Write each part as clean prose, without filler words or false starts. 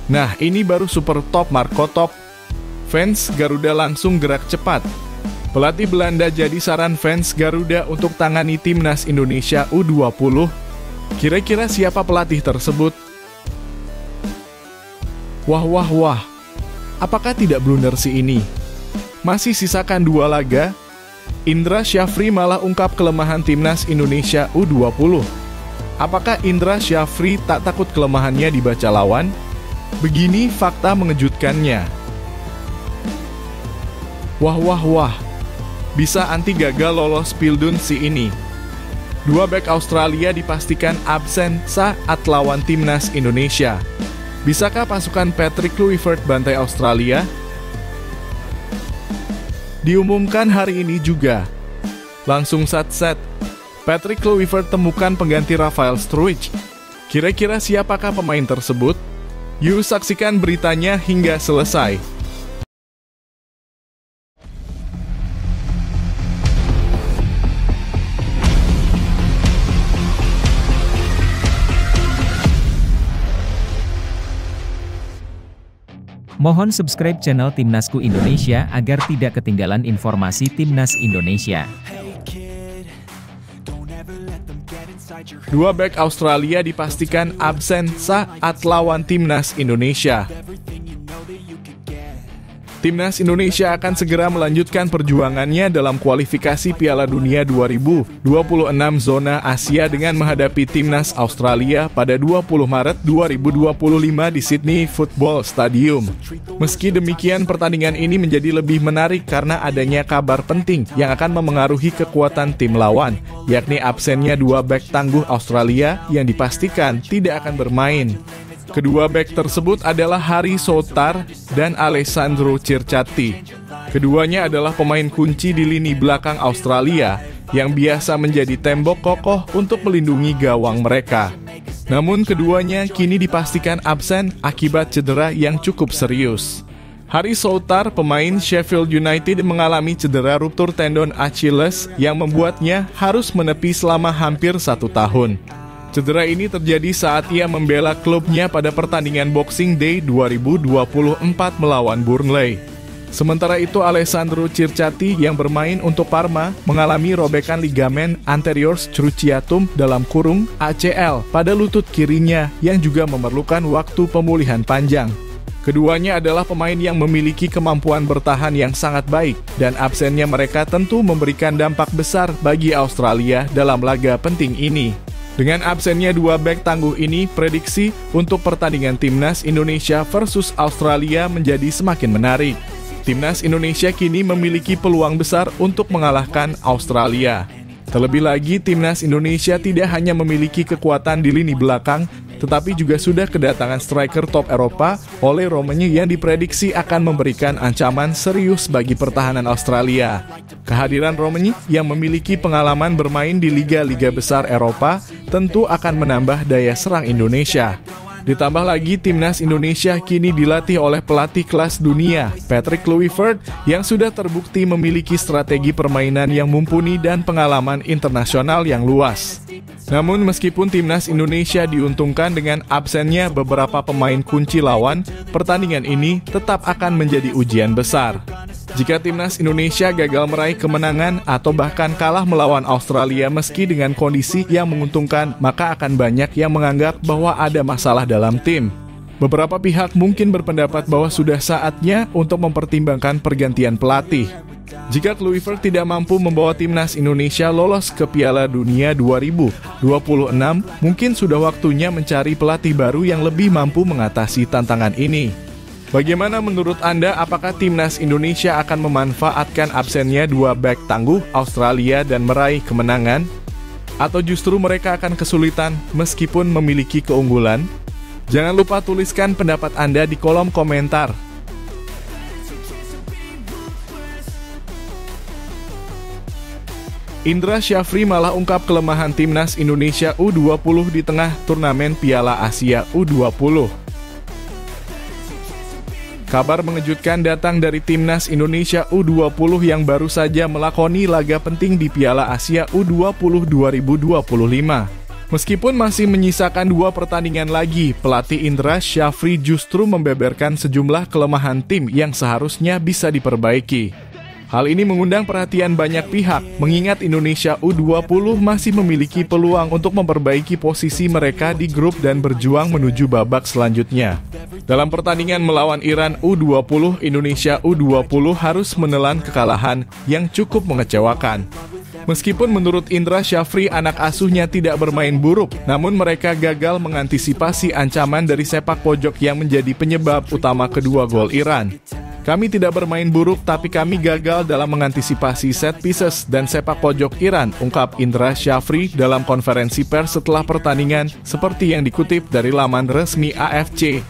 Nah, ini baru super top Marco Top. Fans Garuda langsung gerak cepat. Pelatih Belanda jadi saran fans Garuda untuk tangani timnas Indonesia U20. Kira-kira siapa pelatih tersebut? Wah. Apakah tidak blunder si ini? Masih sisakan 2 laga? Indra Syafri malah ungkap kelemahan timnas Indonesia U20. Apakah Indra Syafri tak takut kelemahannya dibaca lawan? Begini fakta mengejutkannya. Wah. Bisa anti gagal lolos Pildun si ini. 2 bek Australia dipastikan absen saat lawan timnas Indonesia. Bisakah pasukan Patrick Kluivert bantai Australia? Diumumkan hari ini juga. Langsung set. Patrick Kluivert temukan pengganti Rafael Struijk. Kira-kira siapakah pemain tersebut? Yuk saksikan beritanya hingga selesai. Mohon subscribe channel Timnasku Indonesia agar tidak ketinggalan informasi Timnas Indonesia. 2 bek Australia dipastikan absen saat lawan timnas Indonesia. Timnas Indonesia akan segera melanjutkan perjuangannya dalam kualifikasi Piala Dunia 2026 zona Asia dengan menghadapi timnas Australia pada 20 Maret 2025 di Sydney Football Stadium. Meski demikian, pertandingan ini menjadi lebih menarik karena adanya kabar penting yang akan memengaruhi kekuatan tim lawan, yakni absennya 2 bek tangguh Australia yang dipastikan tidak akan bermain. Kedua bek tersebut adalah Harry Souttar dan Alessandro Circati. Keduanya adalah pemain kunci di lini belakang Australia yang biasa menjadi tembok kokoh untuk melindungi gawang mereka. Namun keduanya kini dipastikan absen akibat cedera yang cukup serius. Harry Souttar, pemain Sheffield United, mengalami cedera ruptur tendon Achilles yang membuatnya harus menepi selama hampir 1 tahun. Cedera ini terjadi saat ia membela klubnya pada pertandingan Boxing Day 2024 melawan Burnley. Sementara itu, Alessandro Circati yang bermain untuk Parma mengalami robekan ligamen anterior cruciatum (ACL) pada lutut kirinya yang juga memerlukan waktu pemulihan panjang. Keduanya adalah pemain yang memiliki kemampuan bertahan yang sangat baik, dan absennya mereka tentu memberikan dampak besar bagi Australia dalam laga penting ini. Dengan absennya 2 bek tangguh ini, prediksi untuk pertandingan timnas Indonesia versus Australia menjadi semakin menarik. Timnas Indonesia kini memiliki peluang besar untuk mengalahkan Australia. Terlebih lagi, timnas Indonesia tidak hanya memiliki kekuatan di lini belakang, tetapi juga sudah kedatangan striker top Eropa, Oleh Romanya, yang diprediksi akan memberikan ancaman serius bagi pertahanan Australia. Kehadiran Romanya yang memiliki pengalaman bermain di liga-liga besar Eropa tentu akan menambah daya serang Indonesia. Ditambah lagi, timnas Indonesia kini dilatih oleh pelatih kelas dunia, Patrick Kluivert, yang sudah terbukti memiliki strategi permainan yang mumpuni dan pengalaman internasional yang luas. Namun meskipun timnas Indonesia diuntungkan dengan absennya beberapa pemain kunci lawan, pertandingan ini tetap akan menjadi ujian besar. Jika timnas Indonesia gagal meraih kemenangan atau bahkan kalah melawan Australia meski dengan kondisi yang menguntungkan, maka akan banyak yang menganggap bahwa ada masalah dalam tim. Beberapa pihak mungkin berpendapat bahwa sudah saatnya untuk mempertimbangkan pergantian pelatih. Jika Kluivert tidak mampu membawa timnas Indonesia lolos ke Piala Dunia 2026, mungkin sudah waktunya mencari pelatih baru yang lebih mampu mengatasi tantangan ini. Bagaimana menurut Anda, apakah timnas Indonesia akan memanfaatkan absennya 2 bek tangguh Australia dan meraih kemenangan? Atau justru mereka akan kesulitan meskipun memiliki keunggulan? Jangan lupa tuliskan pendapat Anda di kolom komentar. Indra Syafri malah ungkap kelemahan timnas Indonesia U20 di tengah turnamen Piala Asia U20. Kabar mengejutkan datang dari timnas Indonesia U20 yang baru saja melakoni laga penting di Piala Asia U20 2025. Meskipun masih menyisakan 2 pertandingan lagi, pelatih Indra Syafri justru membeberkan sejumlah kelemahan tim yang seharusnya bisa diperbaiki. Hal ini mengundang perhatian banyak pihak, mengingat Indonesia U20 masih memiliki peluang untuk memperbaiki posisi mereka di grup dan berjuang menuju babak selanjutnya. Dalam pertandingan melawan Iran U20, Indonesia U20 harus menelan kekalahan yang cukup mengecewakan. Meskipun menurut Indra Syafri anak asuhnya tidak bermain buruk, namun mereka gagal mengantisipasi ancaman dari sepak pojok yang menjadi penyebab utama kedua gol Iran. Kami tidak bermain buruk, tapi kami gagal dalam mengantisipasi set pieces dan sepak pojok Iran, ungkap Indra Syafri dalam konferensi pers setelah pertandingan, seperti yang dikutip dari laman resmi AFC.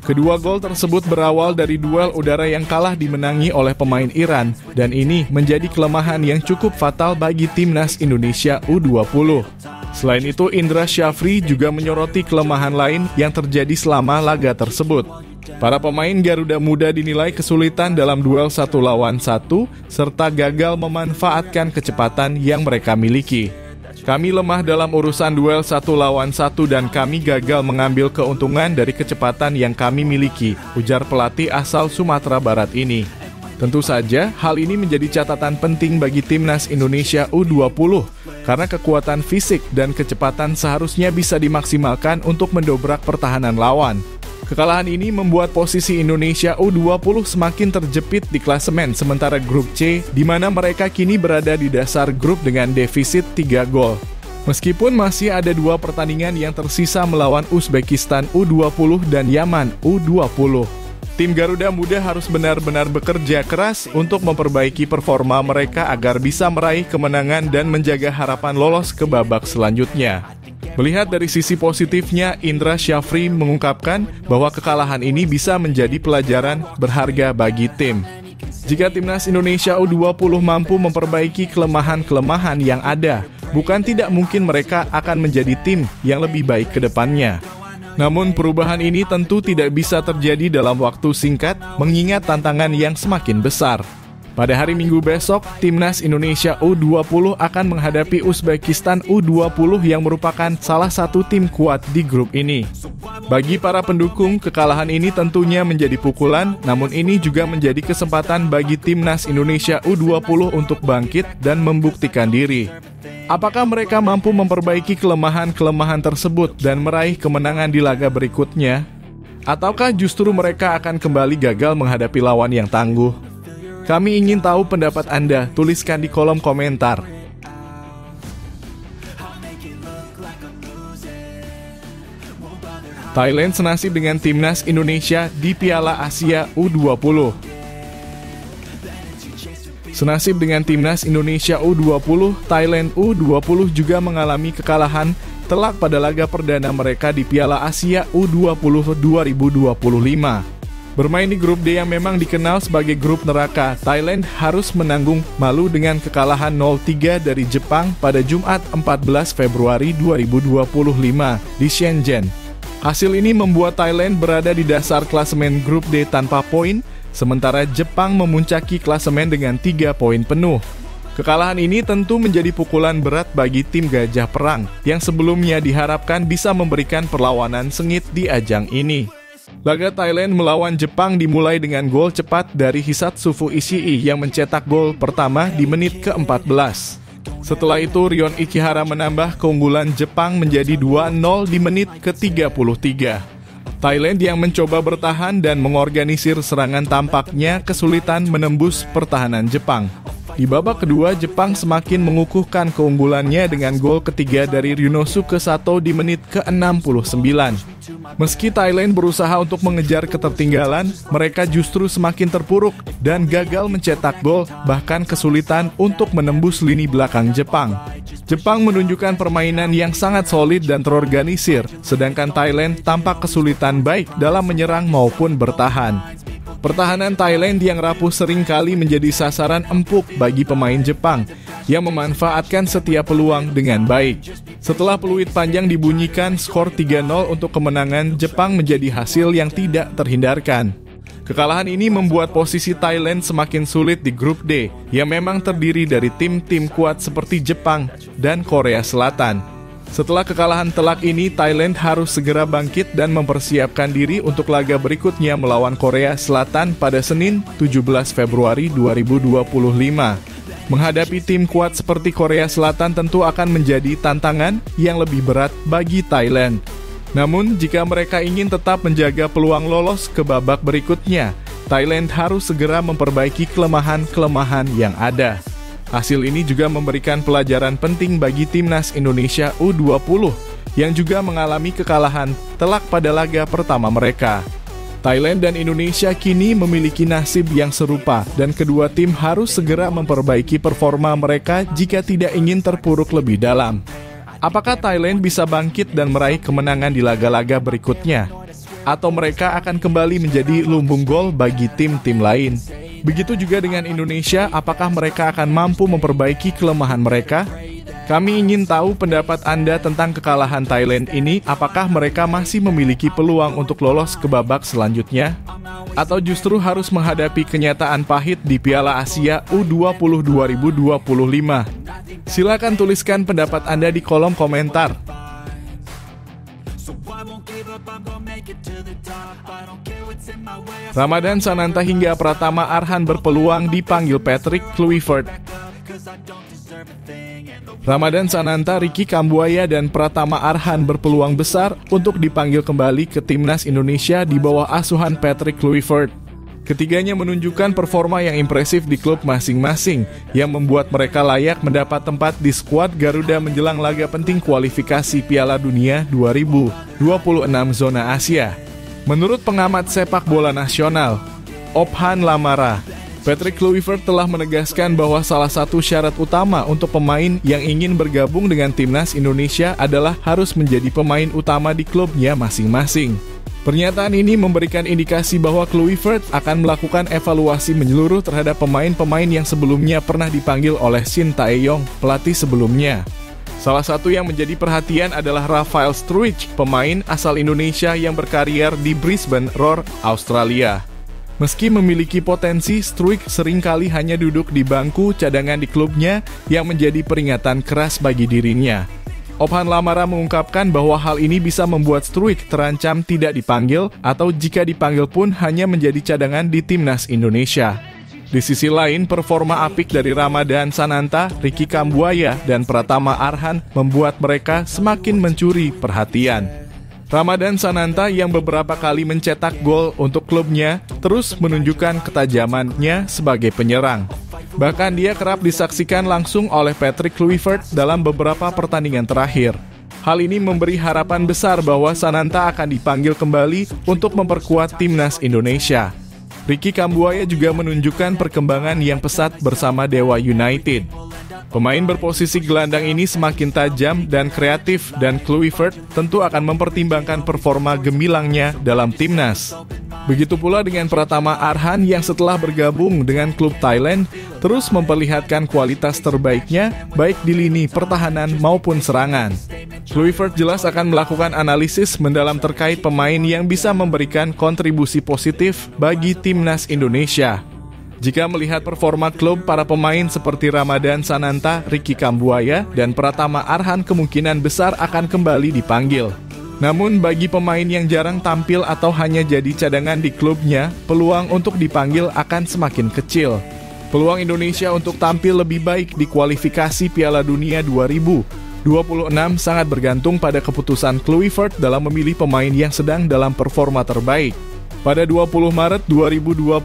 Kedua gol tersebut berawal dari duel udara yang kalah dimenangi oleh pemain Iran, dan ini menjadi kelemahan yang cukup fatal bagi timnas Indonesia U20. Selain itu, Indra Syafri juga menyoroti kelemahan lain yang terjadi selama laga tersebut. Para pemain Garuda Muda dinilai kesulitan dalam duel 1 lawan 1, serta gagal memanfaatkan kecepatan yang mereka miliki. Kami lemah dalam urusan duel 1 lawan 1 dan kami gagal mengambil keuntungan dari kecepatan yang kami miliki, ujar pelatih asal Sumatera Barat ini. Tentu saja, hal ini menjadi catatan penting bagi timnas Indonesia U20, karena kekuatan fisik dan kecepatan seharusnya bisa dimaksimalkan untuk mendobrak pertahanan lawan. Kekalahan ini membuat posisi Indonesia U20 semakin terjepit di klasemen sementara grup C, di mana mereka kini berada di dasar grup dengan defisit 3 gol. Meskipun masih ada 2 pertandingan yang tersisa melawan Uzbekistan U20 dan Yaman U20. Tim Garuda Muda harus benar-benar bekerja keras untuk memperbaiki performa mereka agar bisa meraih kemenangan dan menjaga harapan lolos ke babak selanjutnya. Melihat dari sisi positifnya, Indra Syafri mengungkapkan bahwa kekalahan ini bisa menjadi pelajaran berharga bagi tim. Jika timnas Indonesia U20 mampu memperbaiki kelemahan-kelemahan yang ada, bukan tidak mungkin mereka akan menjadi tim yang lebih baik ke depannya. Namun perubahan ini tentu tidak bisa terjadi dalam waktu singkat, mengingat tantangan yang semakin besar. Pada hari Minggu besok, timnas Indonesia U20 akan menghadapi Uzbekistan U20 yang merupakan salah satu tim kuat di grup ini. Bagi para pendukung, kekalahan ini tentunya menjadi pukulan, namun ini juga menjadi kesempatan bagi timnas Indonesia U20 untuk bangkit dan membuktikan diri. Apakah mereka mampu memperbaiki kelemahan-kelemahan tersebut dan meraih kemenangan di laga berikutnya? Ataukah justru mereka akan kembali gagal menghadapi lawan yang tangguh? Kami ingin tahu pendapat Anda, tuliskan di kolom komentar. Thailand senasib dengan timnas Indonesia di Piala Asia U20. Senasib dengan timnas Indonesia U20, Thailand U20 juga mengalami kekalahan telak pada laga perdana mereka di Piala Asia U20 2025. Bermain di grup D yang memang dikenal sebagai grup neraka, Thailand harus menanggung malu dengan kekalahan 0-3 dari Jepang pada Jumat 14 Februari 2025 di Shenzhen. Hasil ini membuat Thailand berada di dasar klasemen grup D tanpa poin, sementara Jepang memuncaki klasemen dengan 3 poin penuh. Kekalahan ini tentu menjadi pukulan berat bagi tim Gajah Perang, yang sebelumnya diharapkan bisa memberikan perlawanan sengit di ajang ini. Laga Thailand melawan Jepang dimulai dengan gol cepat dari Hisatsufu Ishii yang mencetak gol pertama di menit ke-14. Setelah itu, Rion Ichihara menambah keunggulan Jepang menjadi 2-0 di menit ke-33. Thailand yang mencoba bertahan dan mengorganisir serangan tampaknya kesulitan menembus pertahanan Jepang. Di babak kedua, Jepang semakin mengukuhkan keunggulannya dengan gol ketiga dari Ryunosuke Sato di menit ke-69. Meski Thailand berusaha untuk mengejar ketertinggalan, mereka justru semakin terpuruk dan gagal mencetak gol, bahkan kesulitan untuk menembus lini belakang Jepang. Jepang menunjukkan permainan yang sangat solid dan terorganisir, sedangkan Thailand tampak kesulitan baik dalam menyerang maupun bertahan. Pertahanan Thailand yang rapuh seringkali menjadi sasaran empuk bagi pemain Jepang yang memanfaatkan setiap peluang dengan baik. Setelah peluit panjang dibunyikan, skor 3-0 untuk kemenangan Jepang menjadi hasil yang tidak terhindarkan. Kekalahan ini membuat posisi Thailand semakin sulit di grup D yang memang terdiri dari tim-tim kuat seperti Jepang dan Korea Selatan. Setelah kekalahan telak ini, Thailand harus segera bangkit dan mempersiapkan diri untuk laga berikutnya melawan Korea Selatan pada Senin 17 Februari 2025. Menghadapi tim kuat seperti Korea Selatan tentu akan menjadi tantangan yang lebih berat bagi Thailand. Namun, jika mereka ingin tetap menjaga peluang lolos ke babak berikutnya, Thailand harus segera memperbaiki kelemahan-kelemahan yang ada. Hasil ini juga memberikan pelajaran penting bagi timnas Indonesia U20 yang juga mengalami kekalahan telak pada laga pertama mereka. Thailand dan Indonesia kini memiliki nasib yang serupa dan kedua tim harus segera memperbaiki performa mereka jika tidak ingin terpuruk lebih dalam. Apakah Thailand bisa bangkit dan meraih kemenangan di laga-laga berikutnya? Atau mereka akan kembali menjadi lumbung gol bagi tim-tim lain? Begitu juga dengan Indonesia, apakah mereka akan mampu memperbaiki kelemahan mereka? Kami ingin tahu pendapat Anda tentang kekalahan Thailand ini, apakah mereka masih memiliki peluang untuk lolos ke babak selanjutnya? Atau justru harus menghadapi kenyataan pahit di Piala Asia U20 2025? Silakan tuliskan pendapat Anda di kolom komentar. Ramadan Sananta hingga Pratama Arhan berpeluang dipanggil Patrick Kluivert. Ramadan Sananta, Ricky Kambuaya, dan Pratama Arhan berpeluang besar untuk dipanggil kembali ke timnas Indonesia di bawah asuhan Patrick Kluivert. Ketiganya menunjukkan performa yang impresif di klub masing-masing, yang membuat mereka layak mendapat tempat di skuad Garuda menjelang laga penting kualifikasi Piala Dunia 2026 zona Asia. Menurut pengamat sepak bola nasional, Ophan Lamara, Patrick Kluivert telah menegaskan bahwa salah satu syarat utama untuk pemain yang ingin bergabung dengan timnas Indonesia adalah harus menjadi pemain utama di klubnya masing-masing. Pernyataan ini memberikan indikasi bahwa Kluivert akan melakukan evaluasi menyeluruh terhadap pemain-pemain yang sebelumnya pernah dipanggil oleh Shin Tae-yong, pelatih sebelumnya. Salah satu yang menjadi perhatian adalah Rafael Struijk, pemain asal Indonesia yang berkarier di Brisbane Roar, Australia. Meski memiliki potensi, Struijk seringkali hanya duduk di bangku cadangan di klubnya yang menjadi peringatan keras bagi dirinya. Ophan Lamara mengungkapkan bahwa hal ini bisa membuat Struijk terancam tidak dipanggil atau jika dipanggil pun hanya menjadi cadangan di timnas Indonesia. Di sisi lain, performa apik dari Ramadan Sananta, Ricky Kambuaya, dan Pratama Arhan membuat mereka semakin mencuri perhatian. Ramadan Sananta yang beberapa kali mencetak gol untuk klubnya terus menunjukkan ketajamannya sebagai penyerang. Bahkan dia kerap disaksikan langsung oleh Patrick Kluivert dalam beberapa pertandingan terakhir. Hal ini memberi harapan besar bahwa Sananta akan dipanggil kembali untuk memperkuat timnas Indonesia. Ricky Kambuaya juga menunjukkan perkembangan yang pesat bersama Dewa United. Pemain berposisi gelandang ini semakin tajam dan kreatif dan Kluivert tentu akan mempertimbangkan performa gemilangnya dalam timnas. Begitu pula dengan Pratama Arhan yang setelah bergabung dengan klub Thailand terus memperlihatkan kualitas terbaiknya baik di lini pertahanan maupun serangan. Kluivert jelas akan melakukan analisis mendalam terkait pemain yang bisa memberikan kontribusi positif bagi timnas Indonesia. Jika melihat performa klub, para pemain seperti Ramadan Sananta, Ricky Kambuaya, dan Pratama Arhan kemungkinan besar akan kembali dipanggil. Namun bagi pemain yang jarang tampil atau hanya jadi cadangan di klubnya, peluang untuk dipanggil akan semakin kecil. Peluang Indonesia untuk tampil lebih baik di kualifikasi Piala Dunia 2026 sangat bergantung pada keputusan Kluivert dalam memilih pemain yang sedang dalam performa terbaik. Pada 20 Maret 2025,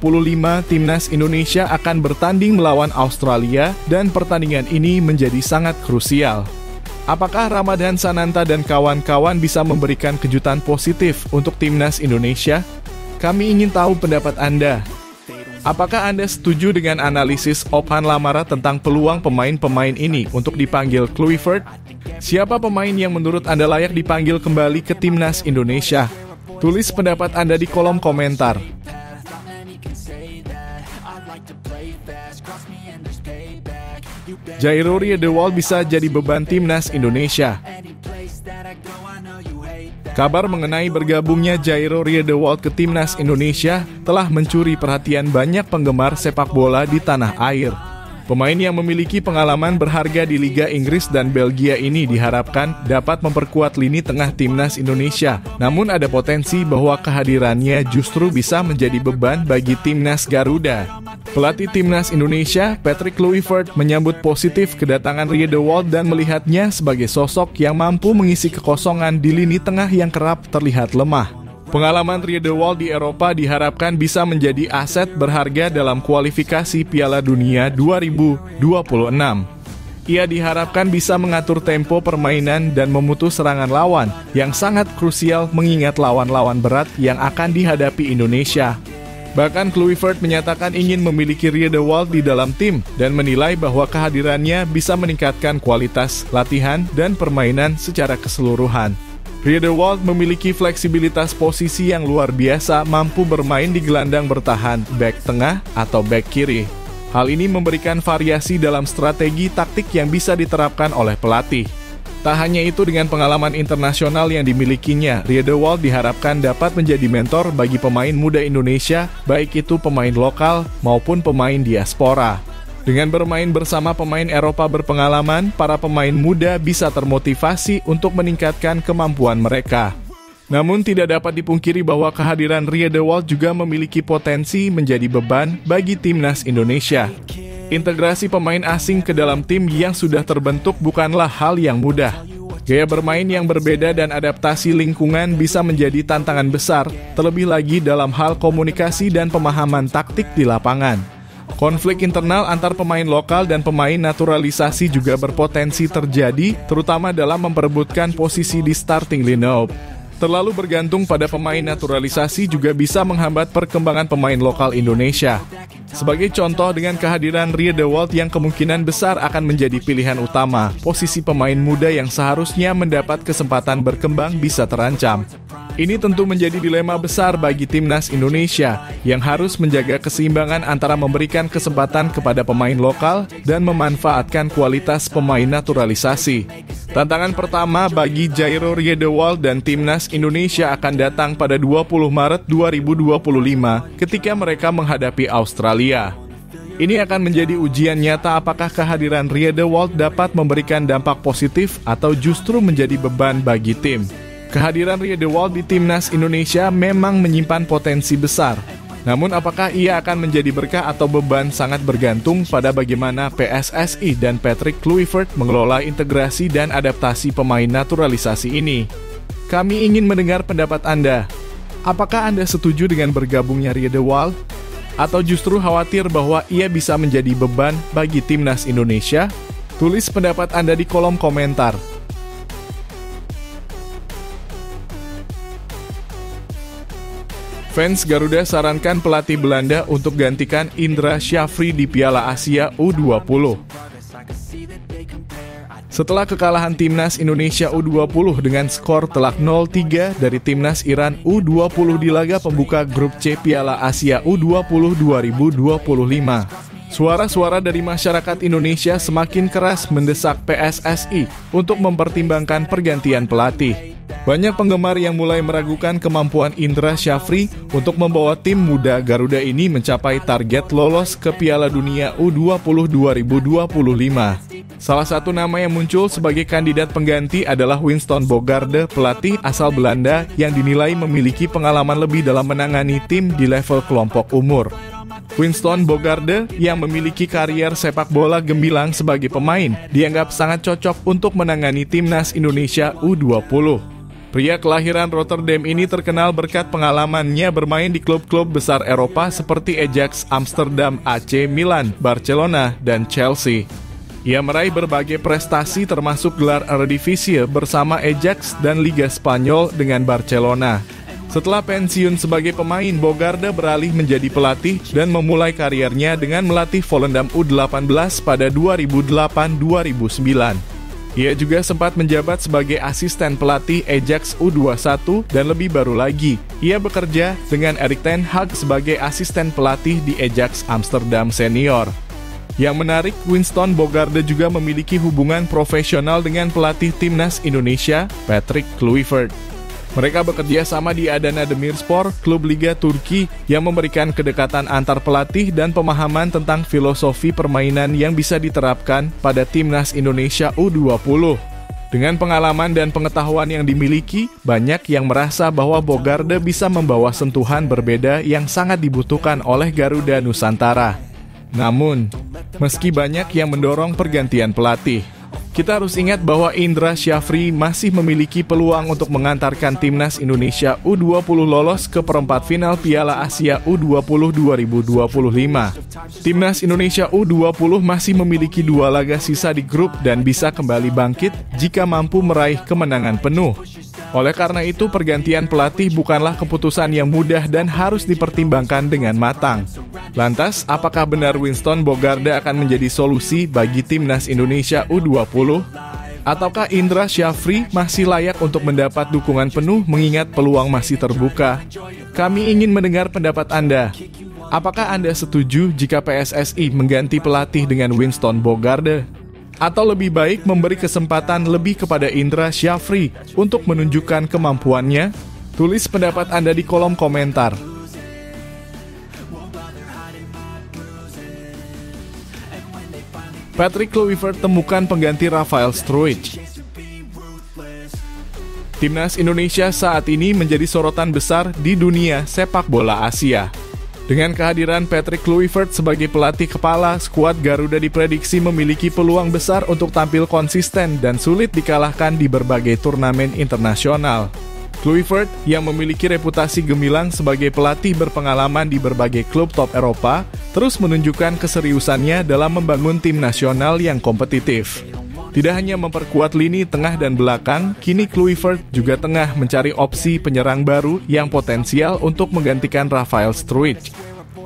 timnas Indonesia akan bertanding melawan Australia dan pertandingan ini menjadi sangat krusial. Apakah Ramadan Sananta dan kawan-kawan bisa memberikan kejutan positif untuk timnas Indonesia? Kami ingin tahu pendapat Anda. Apakah Anda setuju dengan analisis Ophan Lamara tentang peluang pemain-pemain ini untuk dipanggil Kluivert? Siapa pemain yang menurut Anda layak dipanggil kembali ke timnas Indonesia? Tulis pendapat Anda di kolom komentar. Jairo Riedewald bisa jadi beban timnas Indonesia. Kabar mengenai bergabungnya Jairo Riedewald ke timnas Indonesia telah mencuri perhatian banyak penggemar sepak bola di tanah air. Pemain yang memiliki pengalaman berharga di Liga Inggris dan Belgia ini diharapkan dapat memperkuat lini tengah timnas Indonesia. Namun ada potensi bahwa kehadirannya justru bisa menjadi beban bagi timnas Garuda. Pelatih timnas Indonesia, Patrick Kluivert, menyambut positif kedatangan Rie De Wolf dan melihatnya sebagai sosok yang mampu mengisi kekosongan di lini tengah yang kerap terlihat lemah. Pengalaman Rie De Wolf di Eropa diharapkan bisa menjadi aset berharga dalam kualifikasi Piala Dunia 2026. Ia diharapkan bisa mengatur tempo permainan dan memutus serangan lawan yang sangat krusial mengingat lawan-lawan berat yang akan dihadapi Indonesia. Bahkan Kluivert menyatakan ingin memiliki Rie De Wolf di dalam tim dan menilai bahwa kehadirannya bisa meningkatkan kualitas latihan dan permainan secara keseluruhan. Rie De Wolf memiliki fleksibilitas posisi yang luar biasa, mampu bermain di gelandang bertahan, bek tengah, atau bek kiri. Hal ini memberikan variasi dalam strategi taktik yang bisa diterapkan oleh pelatih. Tak hanya itu, dengan pengalaman internasional yang dimilikinya, Rie De Wolf diharapkan dapat menjadi mentor bagi pemain muda Indonesia, baik itu pemain lokal maupun pemain diaspora. Dengan bermain bersama pemain Eropa berpengalaman, para pemain muda bisa termotivasi untuk meningkatkan kemampuan mereka. Namun tidak dapat dipungkiri bahwa kehadiran Rie De Wolf juga memiliki potensi menjadi beban bagi timnas Indonesia. Integrasi pemain asing ke dalam tim yang sudah terbentuk bukanlah hal yang mudah. Gaya bermain yang berbeda dan adaptasi lingkungan bisa menjadi tantangan besar, terlebih lagi dalam hal komunikasi dan pemahaman taktik di lapangan. Konflik internal antar pemain lokal dan pemain naturalisasi juga berpotensi terjadi, terutama dalam memperebutkan posisi di starting lineup. Terlalu bergantung pada pemain naturalisasi juga bisa menghambat perkembangan pemain lokal Indonesia. Sebagai contoh, dengan kehadiran Rie De Wolf yang kemungkinan besar akan menjadi pilihan utama, posisi pemain muda yang seharusnya mendapat kesempatan berkembang bisa terancam. Ini tentu menjadi dilema besar bagi timnas Indonesia yang harus menjaga keseimbangan antara memberikan kesempatan kepada pemain lokal dan memanfaatkan kualitas pemain naturalisasi. Tantangan pertama bagi Jairo Rie De Wolf dan timnas Indonesia akan datang pada 20 Maret 2025 ketika mereka menghadapi Australia. Ini akan menjadi ujian nyata apakah kehadiran Rie De Wolf dapat memberikan dampak positif atau justru menjadi beban bagi tim. Kehadiran Rie De Wolf di timnas Indonesia memang menyimpan potensi besar. Namun apakah ia akan menjadi berkah atau beban sangat bergantung pada bagaimana PSSI dan Patrick Kluivert mengelola integrasi dan adaptasi pemain naturalisasi ini. Kami ingin mendengar pendapat Anda. Apakah Anda setuju dengan bergabungnya Rie De Wolf? Atau justru khawatir bahwa ia bisa menjadi beban bagi timnas Indonesia? Tulis pendapat Anda di kolom komentar. Fans Garuda sarankan pelatih Belanda untuk gantikan Indra Syafri di Piala Asia U20. Setelah kekalahan timnas Indonesia U20 dengan skor telak 0-3 dari timnas Iran U20 di laga pembuka grup C Piala Asia U20 2025, suara-suara dari masyarakat Indonesia semakin keras mendesak PSSI untuk mempertimbangkan pergantian pelatih. Banyak penggemar yang mulai meragukan kemampuan Indra Syafri untuk membawa tim muda Garuda ini mencapai target lolos ke Piala Dunia U20 2025. Salah satu nama yang muncul sebagai kandidat pengganti adalah Winston Bogarde, pelatih asal Belanda yang dinilai memiliki pengalaman lebih dalam menangani tim di level kelompok umur. Winston Bogarde yang memiliki karier sepak bola gemilang sebagai pemain dianggap sangat cocok untuk menangani timnas Indonesia U20. Pria kelahiran Rotterdam ini terkenal berkat pengalamannya bermain di klub-klub besar Eropa seperti Ajax Amsterdam, AC Milan, Barcelona, dan Chelsea. Ia meraih berbagai prestasi termasuk gelar Eredivisie bersama Ajax dan Liga Spanyol dengan Barcelona. Setelah pensiun sebagai pemain, Bogarde beralih menjadi pelatih dan memulai kariernya dengan melatih Volendam U18 pada 2008-2009. Ia juga sempat menjabat sebagai asisten pelatih Ajax U21 dan lebih baru lagi, ia bekerja dengan Erik ten Hag sebagai asisten pelatih di Ajax Amsterdam Senior. Yang menarik, Winston Bogarde juga memiliki hubungan profesional dengan pelatih timnas Indonesia, Patrick Kluivert. Mereka bekerja sama di Adana Demirspor, klub Liga Turki yang memberikan kedekatan antar pelatih dan pemahaman tentang filosofi permainan yang bisa diterapkan pada Timnas Indonesia U20. Dengan pengalaman dan pengetahuan yang dimiliki, banyak yang merasa bahwa Bogarde bisa membawa sentuhan berbeda yang sangat dibutuhkan oleh Garuda Nusantara. Namun, meski banyak yang mendorong pergantian pelatih, kita harus ingat bahwa Indra Syafri masih memiliki peluang untuk mengantarkan Timnas Indonesia U20 lolos ke perempat final Piala Asia U20 2025. Timnas Indonesia U20 masih memiliki 2 laga sisa di grup dan bisa kembali bangkit jika mampu meraih kemenangan penuh. Oleh karena itu, pergantian pelatih bukanlah keputusan yang mudah dan harus dipertimbangkan dengan matang. Lantas, apakah benar Winston Bogarde akan menjadi solusi bagi Timnas Indonesia U20? Ataukah Indra Syafri masih layak untuk mendapat dukungan penuh mengingat peluang masih terbuka? Kami ingin mendengar pendapat Anda. Apakah Anda setuju jika PSSI mengganti pelatih dengan Winston Bogarde? Atau lebih baik memberi kesempatan lebih kepada Indra Syafri untuk menunjukkan kemampuannya? Tulis pendapat Anda di kolom komentar. Patrick Kluivert temukan pengganti Rafael Struijk. Timnas Indonesia saat ini menjadi sorotan besar di dunia sepak bola Asia. Dengan kehadiran Patrick Kluivert sebagai pelatih kepala, skuad Garuda diprediksi memiliki peluang besar untuk tampil konsisten dan sulit dikalahkan di berbagai turnamen internasional. Kluivert, yang memiliki reputasi gemilang sebagai pelatih berpengalaman di berbagai klub top Eropa, terus menunjukkan keseriusannya dalam membangun tim nasional yang kompetitif. Tidak hanya memperkuat lini tengah dan belakang, kini Kluivert juga tengah mencari opsi penyerang baru yang potensial untuk menggantikan Rafael Struijk.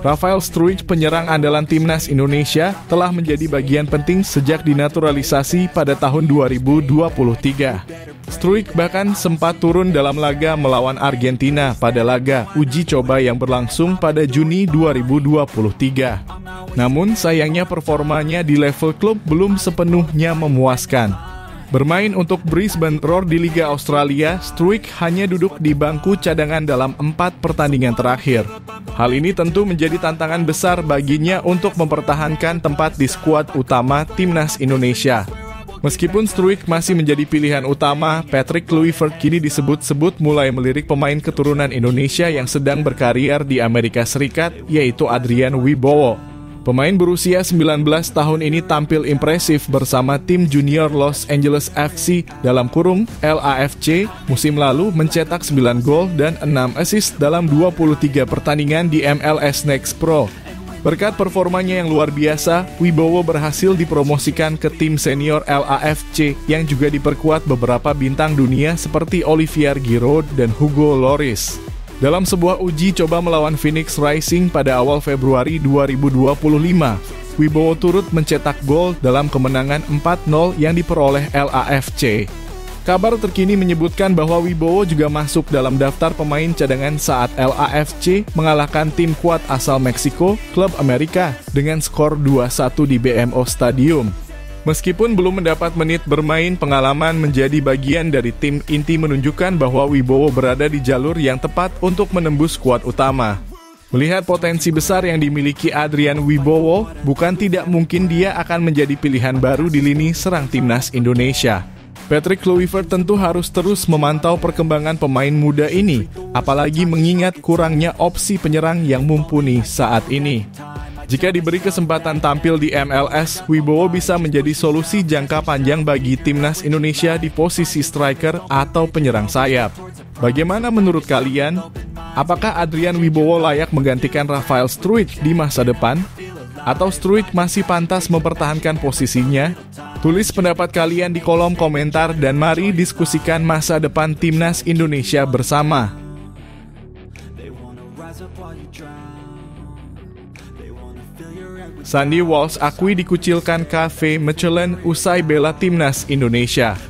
Rafael Struijk, penyerang andalan Timnas Indonesia, telah menjadi bagian penting sejak dinaturalisasi pada tahun 2023. Struijk bahkan sempat turun dalam laga melawan Argentina pada laga uji coba yang berlangsung pada Juni 2023. Namun sayangnya performanya di level klub belum sepenuhnya memuaskan. Bermain untuk Brisbane Roar di Liga Australia, Struijk hanya duduk di bangku cadangan dalam 4 pertandingan terakhir. Hal ini tentu menjadi tantangan besar baginya untuk mempertahankan tempat di skuad utama Timnas Indonesia. Meskipun Struijk masih menjadi pilihan utama, Patrick Kluivert kini disebut-sebut mulai melirik pemain keturunan Indonesia yang sedang berkarier di Amerika Serikat, yaitu Adrian Wibowo. Pemain berusia 19 tahun ini tampil impresif bersama tim junior Los Angeles FC (LAFC) musim lalu, mencetak 9 gol dan 6 assist dalam 23 pertandingan di MLS Next Pro. Berkat performanya yang luar biasa, Wibowo berhasil dipromosikan ke tim senior LAFC yang juga diperkuat beberapa bintang dunia seperti Olivier Giroud dan Hugo Lloris. Dalam sebuah uji coba melawan Phoenix Rising pada awal Februari 2025, Wibowo turut mencetak gol dalam kemenangan 4-0 yang diperoleh LAFC. Kabar terkini menyebutkan bahwa Wibowo juga masuk dalam daftar pemain cadangan saat LAFC mengalahkan tim kuat asal Meksiko, klub Amerika, dengan skor 2-1 di BMO Stadium. Meskipun belum mendapat menit bermain, pengalaman menjadi bagian dari tim inti menunjukkan bahwa Wibowo berada di jalur yang tepat untuk menembus skuad utama. Melihat potensi besar yang dimiliki Adrian Wibowo, bukan tidak mungkin dia akan menjadi pilihan baru di lini serang Timnas Indonesia. Patrick Kluivert tentu harus terus memantau perkembangan pemain muda ini, apalagi mengingat kurangnya opsi penyerang yang mumpuni saat ini. Jika diberi kesempatan tampil di MLS, Wibowo bisa menjadi solusi jangka panjang bagi Timnas Indonesia di posisi striker atau penyerang sayap. Bagaimana menurut kalian? Apakah Adrian Wibowo layak menggantikan Rafael Struijk di masa depan? Atau Struijk masih pantas mempertahankan posisinya? Tulis pendapat kalian di kolom komentar dan mari diskusikan masa depan Timnas Indonesia bersama. Sandy Walsh akui dikucilkan KV Mechelen usai bela Timnas Indonesia.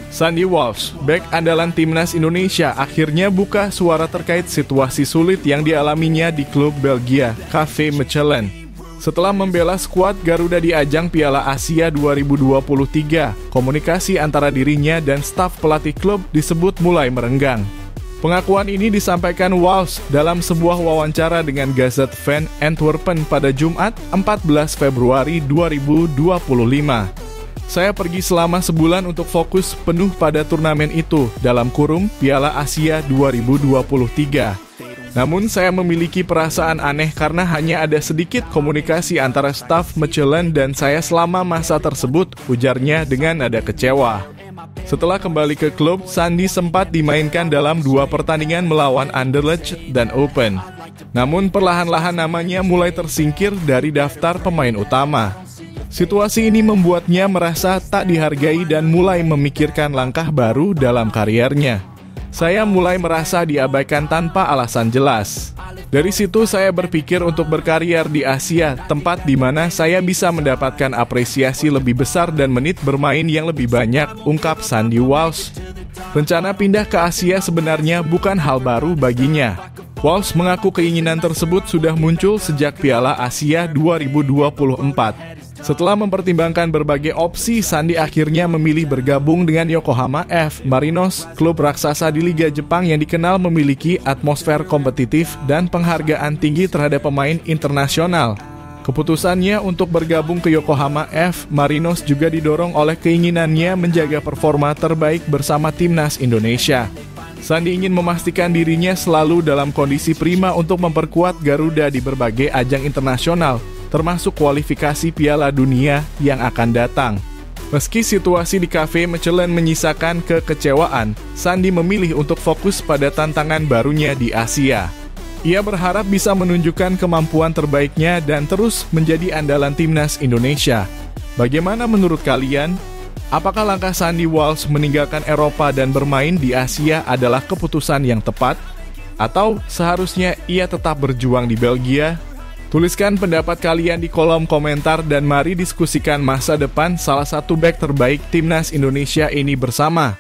Sandy Walsh, bek andalan Timnas Indonesia, akhirnya buka suara terkait situasi sulit yang dialaminya di klub Belgia, KV Mechelen. Setelah membela skuad Garuda di ajang Piala Asia 2023, komunikasi antara dirinya dan staf pelatih klub disebut mulai merenggang. Pengakuan ini disampaikan Walsh dalam sebuah wawancara dengan Gazette van Antwerpen pada Jumat 14 Februari 2025. Saya pergi selama sebulan untuk fokus penuh pada turnamen itu, dalam kurung Piala Asia 2023. Namun saya memiliki perasaan aneh karena hanya ada sedikit komunikasi antara staf Mechelen dan saya selama masa tersebut, ujarnya dengan nada kecewa. Setelah kembali ke klub, Sandy sempat dimainkan dalam 2 pertandingan melawan Anderlecht dan Open. Namun perlahan-lahan namanya mulai tersingkir dari daftar pemain utama. Situasi ini membuatnya merasa tak dihargai dan mulai memikirkan langkah baru dalam kariernya. Saya mulai merasa diabaikan tanpa alasan jelas. Dari situ saya berpikir untuk berkarier di Asia, tempat di mana saya bisa mendapatkan apresiasi lebih besar dan menit bermain yang lebih banyak, ungkap Sandy Walsh. Rencana pindah ke Asia sebenarnya bukan hal baru baginya. Walsh mengaku keinginan tersebut sudah muncul sejak Piala Asia 2024. Setelah mempertimbangkan berbagai opsi, Sandy akhirnya memilih bergabung dengan Yokohama F. Marinos, klub raksasa di Liga Jepang yang dikenal memiliki atmosfer kompetitif dan penghargaan tinggi terhadap pemain internasional. Keputusannya untuk bergabung ke Yokohama F. Marinos juga didorong oleh keinginannya menjaga performa terbaik bersama timnas Indonesia. Sandy ingin memastikan dirinya selalu dalam kondisi prima untuk memperkuat Garuda di berbagai ajang internasional, termasuk kualifikasi Piala Dunia yang akan datang. Meski situasi di Cafe Mechelen menyisakan kekecewaan, Sandy memilih untuk fokus pada tantangan barunya di Asia. Ia berharap bisa menunjukkan kemampuan terbaiknya dan terus menjadi andalan timnas Indonesia. Bagaimana menurut kalian? Apakah langkah Sandy Walsh meninggalkan Eropa dan bermain di Asia adalah keputusan yang tepat? Atau seharusnya ia tetap berjuang di Belgia? Tuliskan pendapat kalian di kolom komentar dan mari diskusikan masa depan salah satu bek terbaik timnas Indonesia ini bersama.